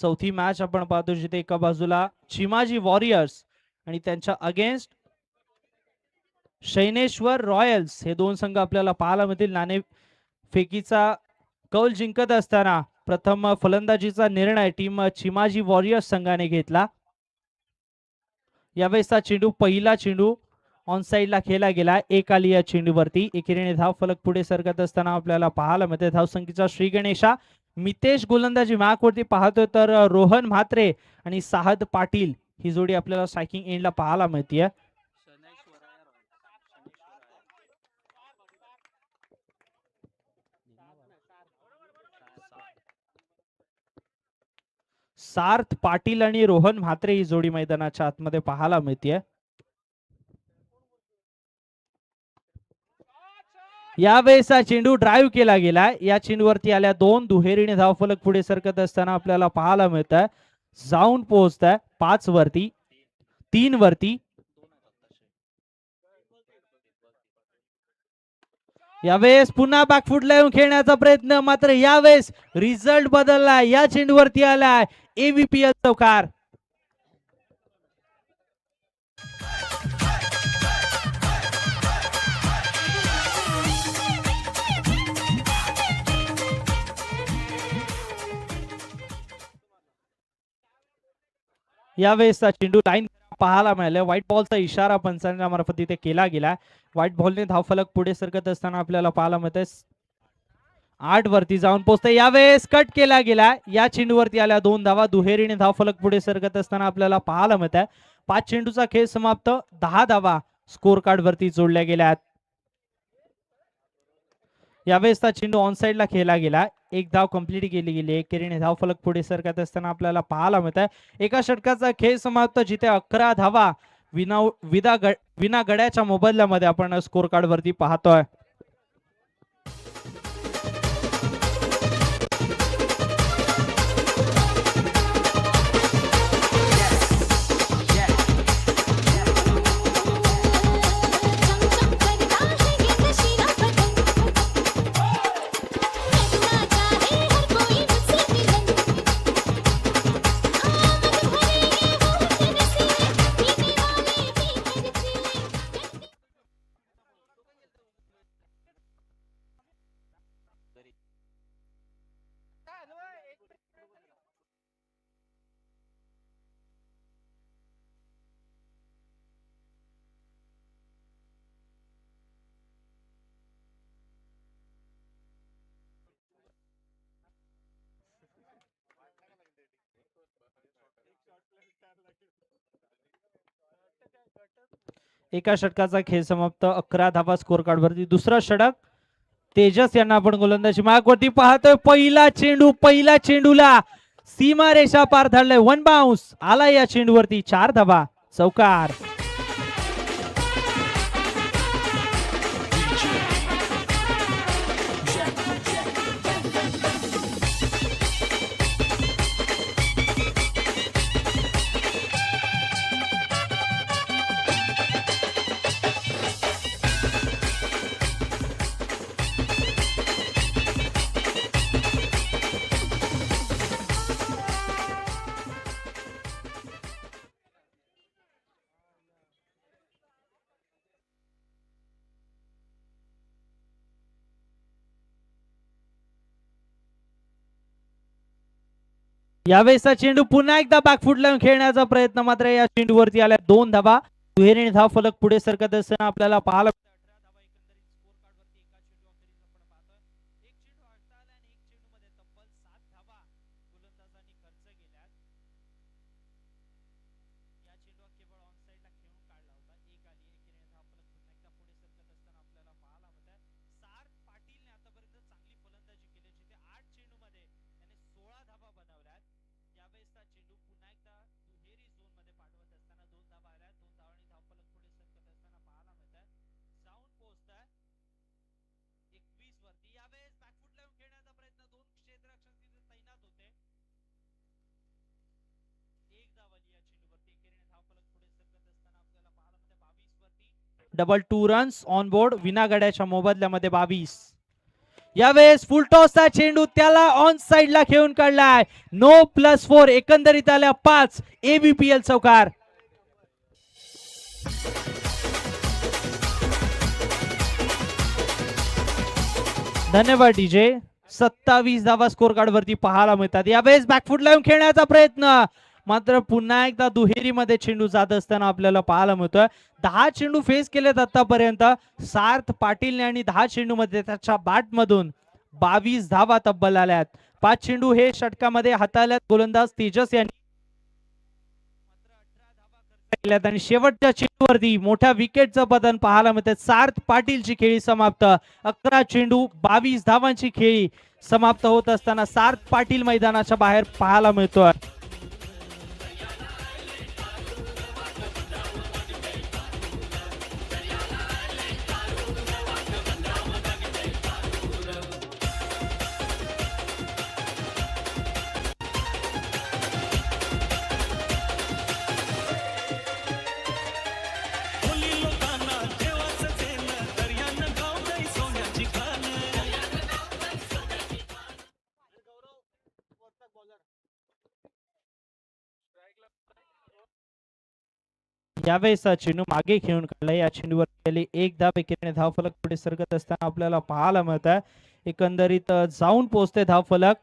चौथी मॅच आपण पाहतो जिथे एका बाजूला चिमाजी वॉरियर्स आणि त्यांच्या अगेन्स्ट शैनेश्वर रॉयल्स हे दोन संघ आपल्याला पाहायला मिळतील. नाणेफेकीचा कौल जिंकत असताना प्रथम फलंदाजीचा निर्णय टीम चिमाजी वॉरियर्स संघाने घेतला. यावेळेसचा चेंडू पहिला चेंडू ऑन साइडला खेळला गेला. एक आली या चेंडूवरती. एकेरीने धाव फलक पुढे सरकत असताना आपल्याला पाहायला मिळते. धावसंख्येचा श्री गणेशा मितेश गोलंदाजी मॅकवरती पाहतोय तर रोहन म्हात्रे आणि साहद पाटील ही जोडी आपल्याला स्ट्रायकिंग एंडला पाहायला मिळते. सार्थ पाटील आणि रोहन म्हात्रे ही जोडी मैदानाच्या आतमध्ये पाहायला मिळते. यावेळेसचा चेंडू ड्राईव्ह केला गेलाय. या चेंडूवरती आल्या दोन. दुहेरीने धावफलक पुढे सरकत असताना आपल्याला पाहायला मिळत आहे. जाऊन पोहोचत आहे 5 वरती 3 वरती. यावेळेस पुन्हा बॅकफुटला येऊन खेळण्याचा प्रयत्न, मात्र यावेळेस रिझल्ट बदलला. या चेंडूवरती आलाय एव्हीपीएल चौकार. यावेळेसचा चेंडू लाईन पाहायला मिळाला. व्हाईट बॉलचा इशारा पंचांच्या मार्फत तिथे केला गेला. व्हाईट बॉलने धावफलक पुढे सरकत असताना आपल्याला पाहायला मिळते 8 वरती जाऊन पोहोचते. यावेळेस कट केला गेला. या चेंडूवरती आल्या 2 धावा. दुहेरीने धावफलक पुढे सरकत असताना आपल्याला पाहायला मिळत आहे 5 चेंडूचा खेळ समाप्त. 10 धावा स्कोर कार्ड वरती जोडल्या गेल्या. यावेळेसचा चेंडू ऑन साइडला खेळला गेला. एक धाव कंप्लीट केली गेली. एकेरीने धावफलक पुढे सरकत असताना आपल्याला पाहायला मिळत आहे एका षटकाचा खेळ समाप्त जिथे 11 धावा विना गड्याच्या मोबदल्यामध्ये आपण स्कोर कार्ड वरती पाहतोय. एका षटकाचा खेळ समाप्त. 11 धावा स्कोर कार्ड वरती. दुसरा षटक तेजस यांना आपण गोलंदाजी मार्गवरती पाहतोय. पहिला चेंडूला सीमारेषा पार धाडलाय. 1 बाउन्स आला या चेंडूवरती. 4 धावा चौकार. यावेळेसचा चेंडू पुन्हा एकदा बॅकफुटला खेळण्याचा प्रयत्न, मात्र या चेंडूवरती आल्या 2 धावा. दुहेरीने धाव फलक पुढे सरकत असताना आपल्याला पाहायला डबल 2 रन्स ऑन बोर्ड. विना गड्याच्या मोबदल्यामध्ये 22. यावेळेस फुलटॉसचा चेंडू त्याला ऑन साइडला खेळून काढलाय. नो +4 एकंदरीत आल्या 5 ABPL चौकार. धन्यवाद डीजे. 27 धावा स्कोर कार्ड वरती पाहायला मिळतात. यावेळेस बॅकफुट लावून खेळण्याचा प्रयत्न, मात्र पुन्हा एकदा दुहेरीमध्ये चेंडू जात असताना आपल्याला पाहायला मिळतोय. 10 चेंडू फेस केलेत आतापर्यंत सार्थ पाटीलने आणि 10 चेंडू मध्ये त्याच्या बॅट मधून 22 धावा तब्बल आल्यात. 5 चेंडू हे षटकामध्ये हाताळल्यात गोलंदाज तेजस यांनी आणि शेवटच्या चेंडूवरती मोठ्या विकेटचं पतन पाहायला मिळतं. सार्थ पाटीलची खेळी समाप्त. 11 चेंडू 22 धावांची खेळी समाप्त होत असताना सार्थ पाटील मैदानाच्या बाहेर पाहायला मिळतोय. यावेळेस चेंडू मागे खेळून काढला. या चेंडूवर एक धाव एकीने धावफलक पुढे सरकत असताना आपल्याला पाहायला मिळत आहे. एकंदरीत जाऊन पोहोचते धावफलक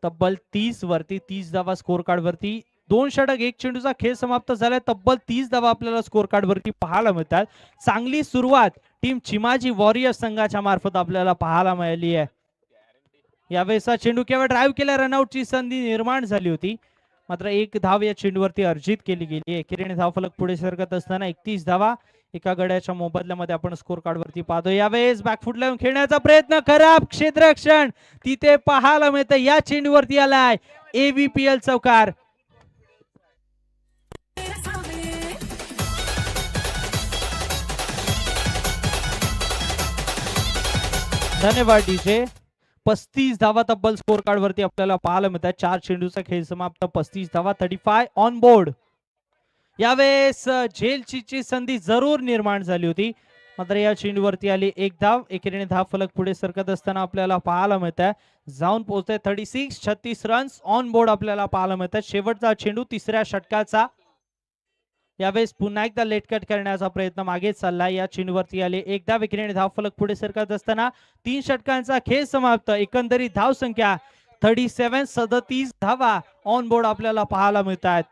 तब्बल 30 वरती. 30 धावा स्कोर कार्ड वरती. 2 षटक 1 चेंडूचा खेळ समाप्त झालाय. तब्बल 30 धावा आपल्याला स्कोर कार्ड वरती पाहायला मिळतात. चांगली सुरुवात टीम चिमाजी वॉरियर्स संघाच्या मार्फत आपल्याला पाहायला मिळाली आहे. यावेळेस चेंडू केवळ ड्राईव्ह केल्या रनआउटची संधी निर्माण झाली होती, मात्र 1 धाव या चेंडूवरती अर्जित केली गेली. एकेरीने धावफलक पुढे सरकत असताना 31 धावा एका गड्याच्या मोबदल्यामध्ये आपण स्कोर कार्ड वरती पाहतो. यावेळेस बॅकफुट लावून खेळण्याचा प्रयत्न, खराब क्षेत्ररक्षण तिथे पाहायला मिळतं. या चेंडूवरती आलाय ABPL चौकार. धन्यवाद डीजे. 35 धावा तब्बल स्कोर कार्ड वरती आपल्याला पाहायला मिळतात. 4 चेंडूचा खेळ समाप्त. 35 धावा 35 ऑन बोर्ड. यावेळेस झेलची संधी जरूर निर्माण झाली होती, मात्र या चेंडूवरती आली 1 धाव. एकेरीने धाव फलक पुढे सरकत असताना आपल्याला पाहायला मिळत आहे. जाऊन पोहोचते 36 रन्स ऑन बोर्ड आपल्याला पाहायला मिळतात. शेवटचा चेंडू तिसऱ्या षटकाचा. यावेळेस पुन्हा एकदा लेट कट करण्याचा प्रयत्न मागे चालला. या चेंडूवरती आले 1 धाव. एकेरीने धाव फलक पुढे सरकत असताना 3 षटकांचा खेळ समाप्त. एकंदरीत धाव संख्या 37 धावा ऑन बोर्ड आपल्याला पाहायला मिळतात.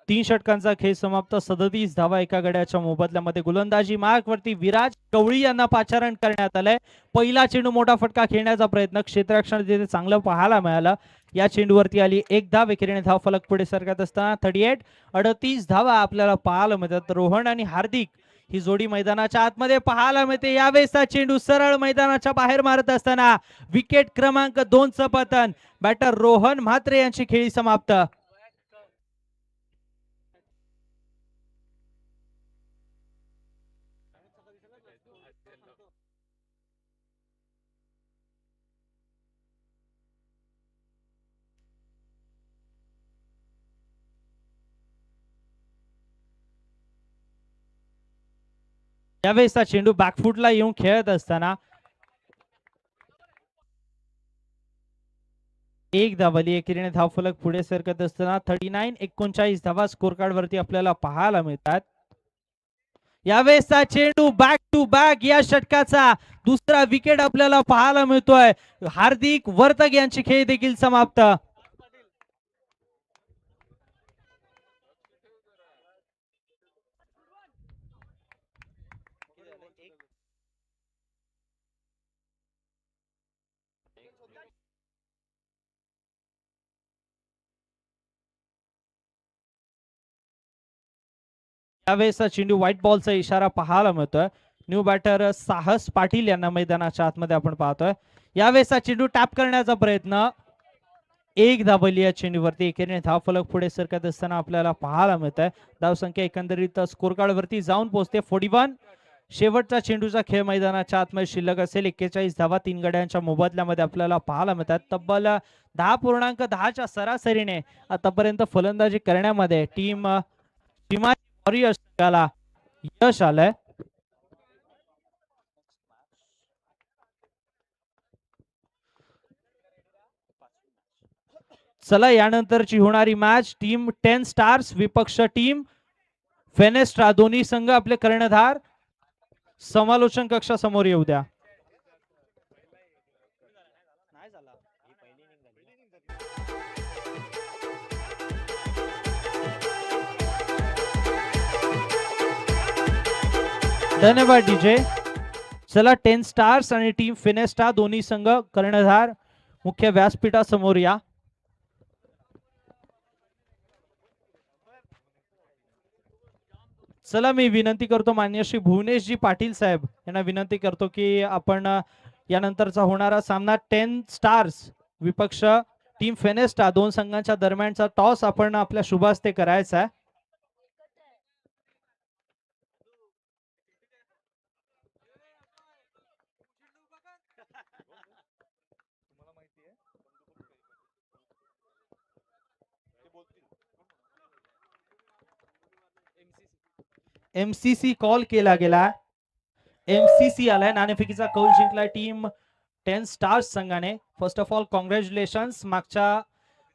तीन षटकांचा खेळ समाप्त. 37 धावा एका गड्याच्या मोबदल्यामध्ये. गोलंदाजी मार्कवरती विराज कवळी यांना पाचारण करण्यात आलंय. पहिला चेंडू मोठा फटका खेळण्याचा प्रयत्न, क्षेत्ररक्षण तिथे चांगलं पाहायला मिळालं. या चेंडूवरती आली 1 धाव. एकेरीने धाव फलक पुढे सरकत असताना 38 धावा आपल्याला पाहायला मिळतात. रोहन आणि हार्दिक ही जोडी मैदानाच्या आतमध्ये पाहायला मिळते. यावेळेसचा चेंडू सरळ मैदानाच्या बाहेर मारत असताना विकेट क्रमांक 2 चं पतन. बॅटर रोहन म्हात्रे यांची खेळी समाप्त. यावेळेसचा चेंडू बॅकफुटला येऊन खेळत असताना 1 धावली. एकेरीने धाव फलक पुढे सरकत असताना 39 धावा स्कोर कार्ड वरती आपल्याला पाहायला मिळतात. यावेळेसचा चेंडू बॅक टू बॅक या षटकाचा दुसरा विकेट आपल्याला पाहायला मिळतोय. हार्दिक वर्तक यांची खेळ देखील समाप्त. यावेळेसचा चेंडू व्हाईट बॉलचा इशारा पाहायला मिळतोय. न्यू बॅटर साहस पाटील यांना मैदानाच्या आतमध्ये आपण पाहतोय. यावेळेस चेंडू टॅप करण्याचा प्रयत्न, एक धाबली या चेंडूवरती. एकेरीने धाव फलक पुढे सरकत असताना आपल्याला पाहायला मिळत आहे. धावसंख्या एकंदरीत स्कोर कार्ड वरती जाऊन पोहोचते 41. शेवटचा चेंडूचा खेळ मैदानाच्या आतमध्ये शिल्लक असेल. 41 धावा 3 गड्यांच्या मोबदल्यामध्ये आपल्याला पाहायला मिळतात. तब्बल 10.10च्या सरासरीने आतापर्यंत फलंदाजी करण्यामध्ये टीम वॉरियर्स संघाला यश आलंय. चला यानंतरची होणारी मॅच टीम 10 स्टार्स विपक्ष टीम फेनेस्ट्रा. दोन्ही संघ आपले कर्णधार समालोचन कक्षासमोर येऊ द्या. धन्यवाद डीजे. चला 10 स्टार्स आणि टीम फेनेस्ट्रा दोन्ही संघ कर्णधार मुख्य व्यासपीठासमोर या. चला मी विनंती करतो मान्य श्री भुवनेशजी पाटील साहेब यांना विनंती करतो की आपण यानंतरचा होणारा सामना 10 स्टार्स विपक्ष टीम फेनेस्ट्रा दोन संघांच्या दरम्यानचा टॉस आपण आपल्या शुभ हस्ते करायचा आहे. एमसीसी कॉल केला गेला. एमसीसी आलाय. नाणेफेकीचा कौल जिंकला टीम 10 स्टार्स संघाने. First of all congratulations. मागच्या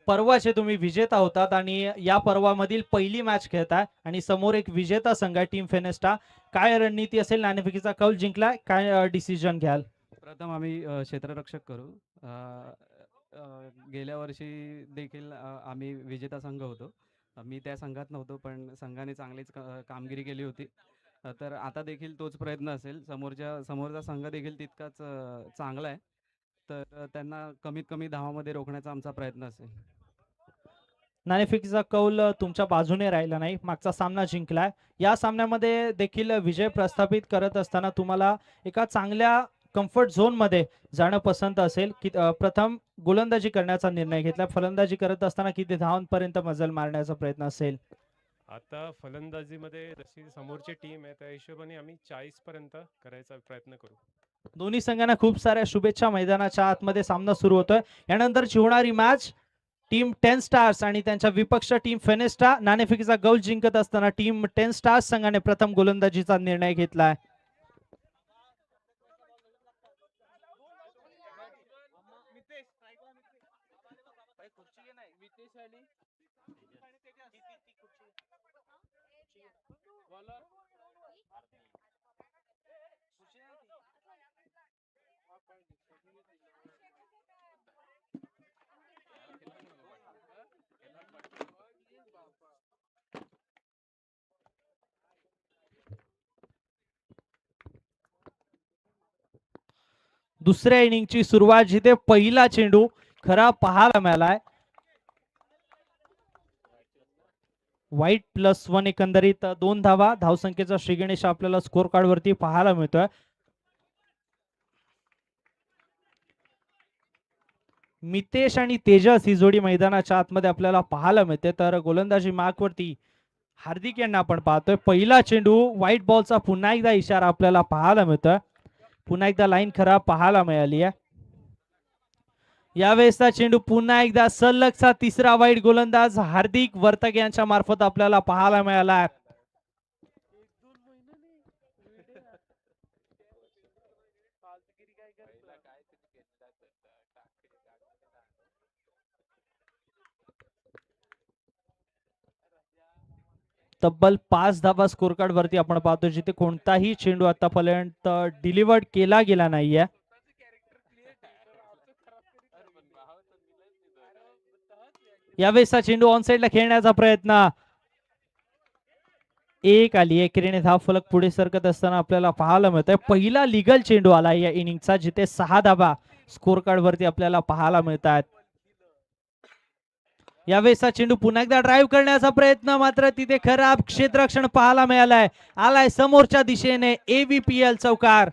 पर्वाचे तुम्ही विजेता होतात आणि या पर्वामधील पहिली मॅच खेळताय आणि समोर एक विजेता संघ आहे टीम फेनेस्ट्रा. काय रणनीती असेल? नाणेफेकीचा कौल जिंकलाय, काय डिसिजन घ्याल? प्रथम आम्ही क्षेत्ररक्षक करू. गेल्या वर्षी देखील आम्ही विजेता संघ होतो. मी त्या संघात नव्हतो पण संघाने चांगलीच कामगिरी केली होती. तर आता देखील तोच प्रयत्न असेल. समोरचा संघ देखील तितकाच चांगला आहे. तर त्यांना कमीत कमी धावामध्ये रोखण्याचा आमचा प्रयत्न असेल. नाणेफेकीचा कौल तुमच्या बाजूने राहिला नाही. मागचा सामना जिंकलाय. या सामन्यामध्ये देखील विजय प्रस्थापित करत असताना तुम्हाला एका चांगल्या कम्फर्ट झोन मध्ये जाणं पसंत असेल की प्रथम गोलंदाजी करण्याचा निर्णय घेतला? फलंदाजी करत असताना किती धावांपर्यंत मजल मारण्याचा प्रयत्न असेल? आता फलंदाजीमध्ये जशी समोरची टीम आहे त्या हिशोबाने आम्ही 40 पर्यंत करायचा प्रयत्न करू. दोन्ही संघांना खूप साऱ्या शुभेच्छा. मैदानाच्या आतमध्ये सामना सुरू होतोय. यानंतरची होणारी मॅच टीम 10 स्टार्स आणि त्यांच्या विपक्ष टीम फेनेस्ट्रा. नाणेफेकीचा कौल जिंकत असताना टीम 10 स्टार्स संघाने प्रथम गोलंदाजीचा निर्णय घेतलाय. दुसऱ्या इनिंगची सुरुवात जिथे पहिला चेंडू खरा पाहायला मिळालाय. व्हाईट +1 एकंदरीत 2 धावा. धावसंख्येचा श्रीगणेश आपल्याला स्कोर कार्ड वरती पाहायला मिळतोय. मितेश आणि तेजस ही जोडी मैदानाच्या आतमध्ये आपल्याला पाहायला मिळते. तर गोलंदाजी मार्क वरती हार्दिक यांना आपण पाहतोय. पहिला चेंडू व्हाईट बॉलचा पुन्हा एकदा इशारा आपल्याला पाहायला मिळतोय. पुन्हा एकदा लाईन खराब पाहायला मिळाली आहे. यावेळेसचा चेंडू पुन्हा एकदा सलगचा तिसरा वाईट गोलंदाज हार्दिक वर्तक यांच्या मार्फत आपल्याला पाहायला मिळाला. तब्बल 5 धावा स्कोर कार्ड वरती आपण पाहतो जिथे कोणताही चेंडू आतापर्यंत डिलिव्हर्ड केला गेला नाहीये. यावेळेसचा चेंडू ऑन साइडला खेळण्याचा प्रयत्न, एक आली. एकेरीने धाव फलक पुढे सरकत असताना आपल्याला पाहायला मिळतंय. पहिला लीगल चेंडू आला या इनिंगचा जिथे 6 धावा स्कोर कार्ड वरती आपल्याला पाहायला मिळतात. यावेळेसचा चेंडू पुन्हा एकदा ड्राईव्ह करण्याचा प्रयत्न, मात्र तिथे खराब क्षेत्ररक्षण पाहायला मिळालाय. आलाय समोरच्या दिशेने AVPL चौकार.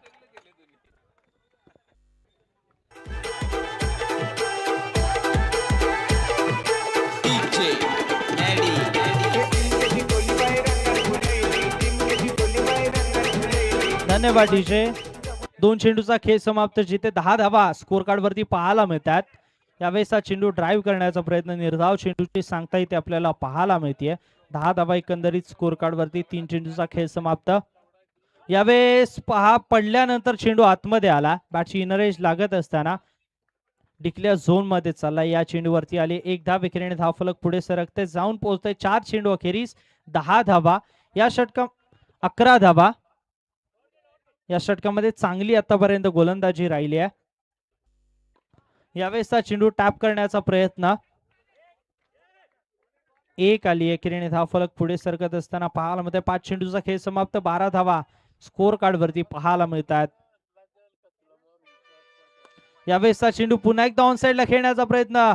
धन्यवाद डीजे. 2 चेंडूचा खेळ समाप्त, जिथे 10 धावा स्कोर कार्ड वरती पाहायला मिळतात. यावेळेसचा चेंडू ड्राईव्ह करण्याचा प्रयत्न, निर्धाव चेंडूची सांगता इथे आपल्याला पाहायला मिळते. 10 धावा एकंदरीत स्कोर कार्ड वरती. 3 चेंडूचा खेळ समाप्त. यावेळेस पहा, पडल्यानंतर चेंडू आतमध्ये आला. बॅटची इनर एज लागत असताना डिक्लेअर झोन मध्ये चालला. या चेंडूवरती आले 1 धाव. विकेरीने धाव फलक पुढे सरकते, जाऊन पोहोचते 4 चेंडू अखेरीस 10 धावा. या षटका 11 धावा. या षटकामध्ये चांगली आतापर्यंत गोलंदाजी राहिली आहे. यावेळेसचा चेंडू टॅप करण्याचा प्रयत्न, एक आली. एकेरीने धाव फलक पुढे सरकत असताना पाहायला मिळते. 5 चेंडूचा खेळ समाप्त, 12 धावा स्कोर कार्ड वरती पाहायला मिळतात. यावेळेसचा चेंडू पुन्हा एकदा ऑन साइडला खेळण्याचा प्रयत्न,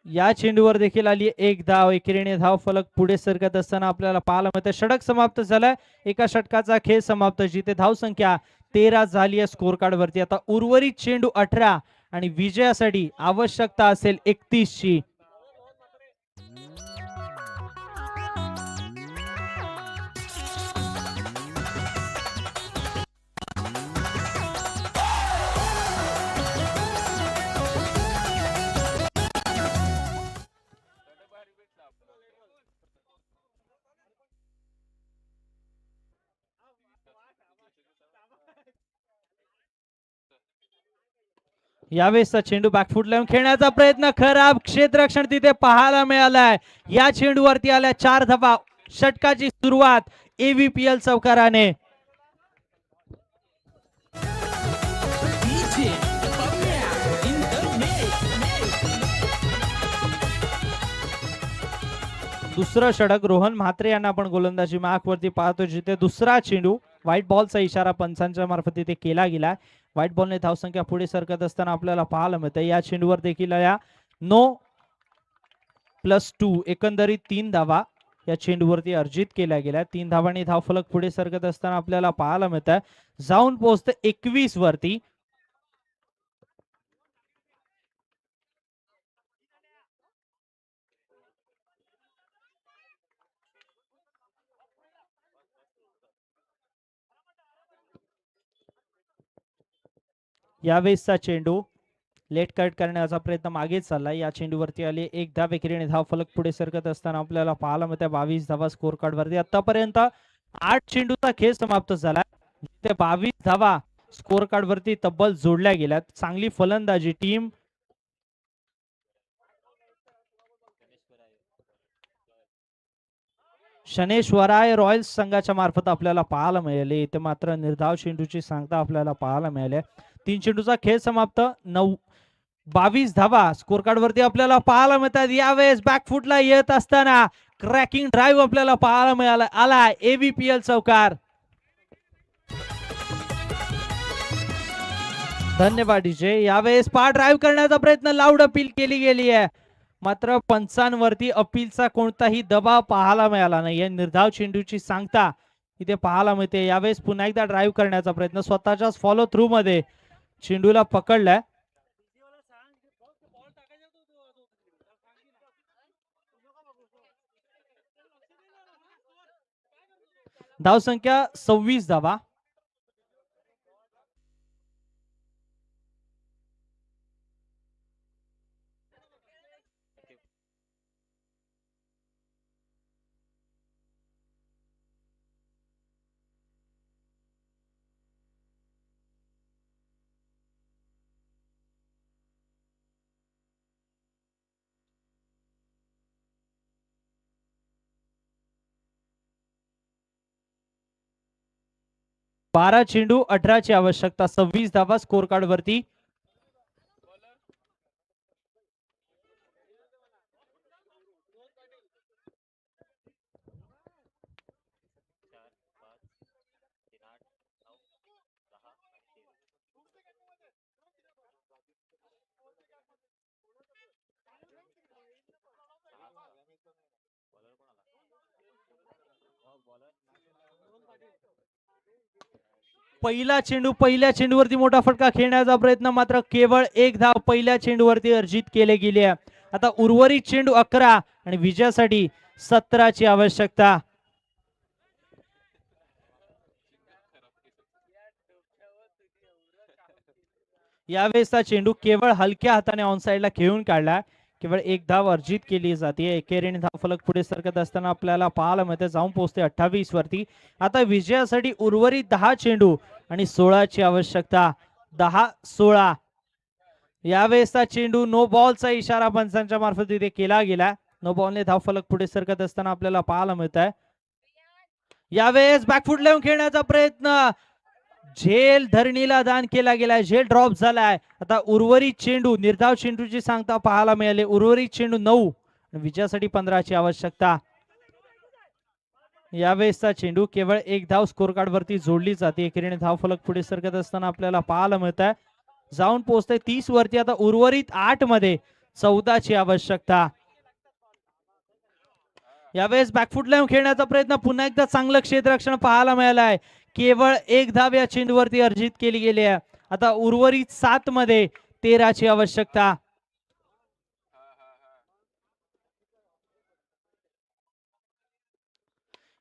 या चेंडूवर देखील आली 1 धाव. एकेरीने धाव फलक पुढे सरकत असताना आपल्याला पाहायला मिळते. षटक समाप्त झालाय. एका षटकाचा खेळ समाप्त, जिथे धाव संख्या 13 झाली आहे स्कोर कार्ड वरती. आता उर्वरित चेंडू 18 आणि विजयासाठी आवश्यकता असेल 31 ची. यावेळेसचा चेंडू बॅकफुट लावून खेळण्याचा प्रयत्न, खराब क्षेत्ररक्षण तिथे पाहायला मिळालाय. या चेंडूवरती आल्या 4 धावा. षटकाची सुरुवात AVPL चौकाराने. दुसरं षटक रोहन म्हात्रे यांना आपण गोलंदाजी मार्क वरती पाहतो, जिथे दुसरा चेंडू व्हाईट बॉलचा इशारा पंचांच्या मार्फत इथे केला गेला. व्हाईट बॉलने धावसंख्या पुढे सरकत असताना आपल्याला पाहायला मिळतं. या चेंडूवर देखील या 9+2 एकंदरीत 3 धावा या चेंडूवरती अर्जित केल्या गेल्या. 3 धावांनी धाव फलक पुढे सरकत असताना आपल्याला पाहायला मिळतं. जाऊन पोहोचते 21 वरती. यावेळेसचा चेंडू लेट कट करण्याचा प्रयत्न मागे चालला. या चेंडूवरती आले 1 धाव. विकेरीने धाव फलक पुढे सरकत असताना आपल्याला पाहायला मिळते 22 धावा स्कोर कार्ड वरती. आतापर्यंत 8 चेंडूचा खेळ समाप्त झाला. ते 22 धावा स्कोर कार्ड वरती तब्बल जोडल्या गेल्यात. चांगली फलंदाजी टीम शनेश्वराय रॉयल्स संघाच्या मार्फत आपल्याला पाहायला मिळाले. इथे मात्र निर्धाव चेंडूची सांगता आपल्याला पाहायला मिळाले. 3 चेंडूचा खेळ समाप्त, 22 धावा स्कोर कार्ड वरती आपल्याला पाहायला मिळतात. यावेळेस बॅकफुटला येत असताना क्रॅकिंग ड्राईव्ह आपल्याला पाहायला मिळाला. आला AVPL चौकार. धन्यवाद डीजे. यावेळेस पा ड्राईव्ह करण्याचा प्रयत्न, लाऊड अपील केली गेली आहे, मात्र पंचांवरती अपीलचा कोणताही दबाव पाहायला मिळाला नाही. निर्धाव चेंडूची सांगता इथे पाहायला मिळते. यावेळेस पुन्हा एकदा ड्राईव्ह करण्याचा प्रयत्न, स्वतःच्याच फॉलो थ्रू मध्ये चेंडूला पकडलाय. धाव संख्या 26 धावा. बारा चेंडू 18 ची आवश्यकता. 26 धावा स्कोर कार्ड वरती. पहिला चेंडू, पहिल्या चेंडूवरती मोठा फटका खेळण्याचा प्रयत्न, मात्र केवळ एक धाव पहिल्या चेंडूवरती अर्जित केले गेले आहे. आता उर्वरित चेंडू 11 आणि विजयासाठी 17 ची आवश्यकता. यावेळेसचा चेंडू केवळ हलक्या हाताने ऑन साइडला खेळून काढला. केवळ एक धाव अर्जित केली जाते. एकेरीने धाव फलक पुढे सरकत असताना आपल्याला पाहायला मिळते, जाऊन पोहोचते 28 वरती. आता विजयासाठी उर्वरित 10 चेंडू आणि 16 ची आवश्यकता. 10-16. यावेळेसचा चेंडू नो बॉलचा इशारा पंचांच्या मार्फत इथे केला गेला. नो बॉलने धाव फलक पुढे सरकत असताना आपल्याला पाहायला मिळत आहे. यावेळेस बॅकफुट लावून खेळण्याचा प्रयत्न, झेल धरणीला दान केला गेलाय, झेल ड्रॉप झालाय. आता उर्वरित चेंडू, निर्धाव चेंडूची सांगता पाहायला मिळाले. उर्वरित चेंडू 9 विजयासाठी 15 ची आवश्यकता. यावेळेसचा चेंडू केवळ एक धाव स्कोर कार्ड वरती जोडली जाते. एकेरीने धाव फलक पुढे सरकत असताना आपल्याला पाहायला मिळत आहे, जाऊन पोहोचते 30 वरती. आता उर्वरित 8 मध्ये 14 ची आवश्यकता. यावेळेस बॅकफुट लावून खेळण्याचा प्रयत्न, पुन्हा एकदा चांगलं क्षेत्ररक्षण पाहायला मिळालं आहे. केवळ एक धाव या चेंडूवरती अर्जित केली गेली आहे. आता उर्वरित 7 मध्ये 13 ची आवश्यकता.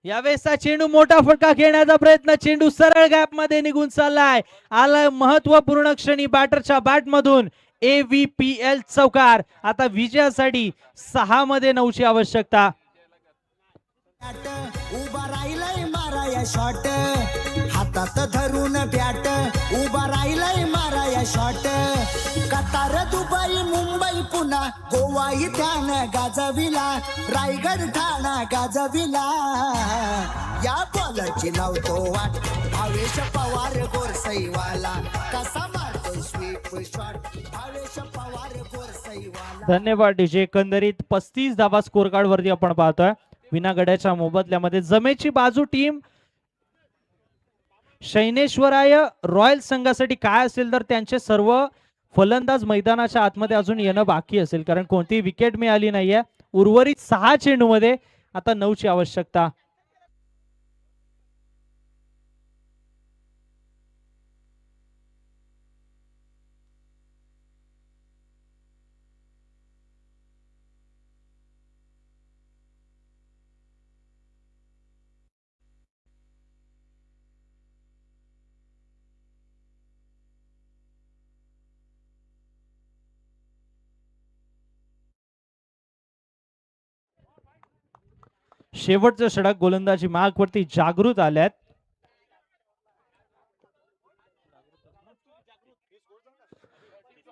यावेळेसचा चेंडू, मोठा फटका खेळण्याचा प्रयत्न, चेंडू सरळ गॅप मध्ये निघून चाललाय. आलाय महत्वपूर्ण क्षणी बॅटरच्या बॅट मधून AVPL चौकार. आता विजयासाठी 6 मध्ये 9 ची आवश्यकता. उभा राहिलाय माराया शॉट, हातात धरून बॅट उभा राहिलाय माराया शॉट. कतार, दुबई, मुंबई, पुन्हा गोवा इथ्यान गाजविला, रायगड ठाणा गाजविला. या बॉलरची लावतो वाट, भावेश पवार गोरसईवाला, कसा मारतो स्वीप शॉट, भावेश पवार गोरसईवाला. धन्यवाद डीजे. एकंदरीत 35 धावा स्कोर कार्ड वरती आपण पाहतोय. विना गड्याच्या मोबदल्यामध्ये जमेची बाजू टीम शैनेश्वराय रॉयल संघासाठी काय असेल तर त्यांचे सर्व फलंदाज मैदानाच्या आतमध्ये अजून येणं बाकी असेल, कारण कोणतीही विकेट मिळाली नाहीये. उर्वरित 6 चेंडू मध्ये आता 9 ची आवश्यकता. शेवटचं षटक गोलंदाजी मार्गवरती जागृत आल्यात.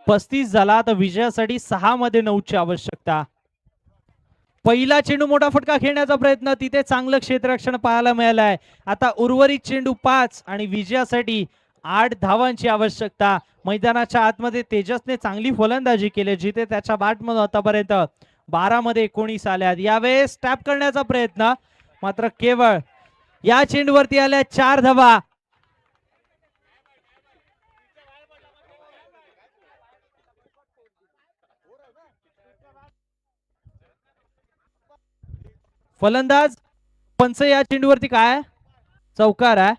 पस्तीस झाला. आता विजयासाठी 6 मध्ये 9 ची आवश्यकता. पहिला चेंडू, मोठा फटका खेळण्याचा प्रयत्न, तिथे चांगलं क्षेत्ररक्षण पाहायला मिळालं आहे. आता उर्वरित चेंडू 5 आणि विजयासाठी 8 धावांची आवश्यकता. मैदानाच्या आतमध्ये तेजसने चांगली फलंदाजी केली, जिथे त्याच्या बॅटमधून आतापर्यंत 12 मध्ये 19 आल्यात. यावेळेस टॅप करण्याचा प्रयत्न, मात्र केवळ या चेंडूवरती आल्या 4 धावा. फलंदाज पंच या चेंडूवरती काय चौकार आहे.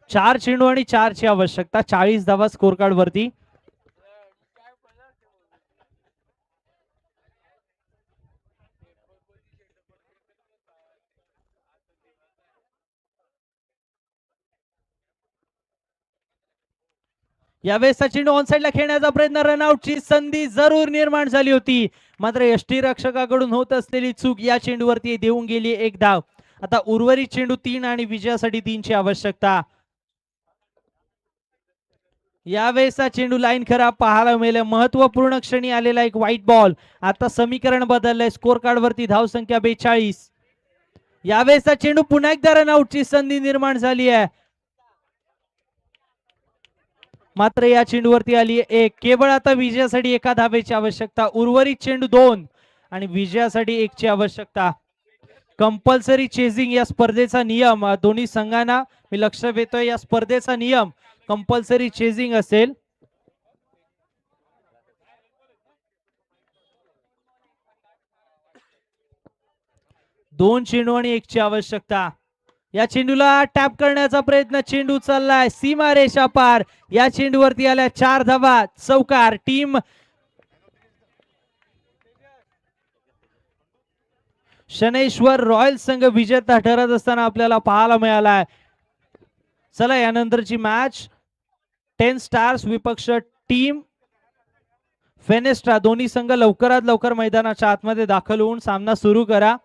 चार चेंडू आणि 4 ची आवश्यकता. 40 धावा स्कोर कार्ड वरती. यावेळेसचा चेंडू ऑन साइडला खेळण्याचा प्रयत्न, रनआउटची संधी जरूर निर्माण झाली होती, मात्र यष्टीरक्षकाकडून होत असलेली चूक या चेंडूवरती देऊन गेली एक धाव. आता उर्वरित चेंडू 3 आणि विजयासाठी 3 ची आवश्यकता. यावेळेसचा चेंडू लाईन खराब पाहायला मिळेल. महत्वपूर्ण क्षणी आलेला एक व्हाईट बॉल. आता समीकरण बदललंय. स्कोर कार्ड वरती धाव संख्या 42. यावेळेसचा चेंडू, पुन्हा एकदा रनआउटची संधी निर्माण झाली आहे, मात्र या चेंडूवरती आली एक. केवळ आता विजयासाठी 1 धावेची आवश्यकता. उर्वरित चेंडू 2 आणि विजयासाठी 1 ची आवश्यकता. कंपल्सरी चेजिंग या स्पर्धेचा नियम दोन्ही संघांना मी लक्ष देतोय. या स्पर्धेचा नियम कंपल्सरी चेजिंग असेल. 2 चेंडू आणि 1 ची आवश्यकता. या चेंडूला टॅप करण्याचा प्रयत्न, चेंडू चाललाय सीमा रेषा पार. या चेंडूवरती आल्या 4 धावा, चौकार. टीम शनैश्वर रॉयल संघ विजेता ठरत असताना आपल्याला पाहायला मिळालाय. चला यानंतरची मॅच 10 स्टार्स विपक्ष टीम फेनेस्ट्रा. दोन्ही संघ लवकरात लवकर मैदानाच्या आतमध्ये दाखल होऊन सामना सुरू करा.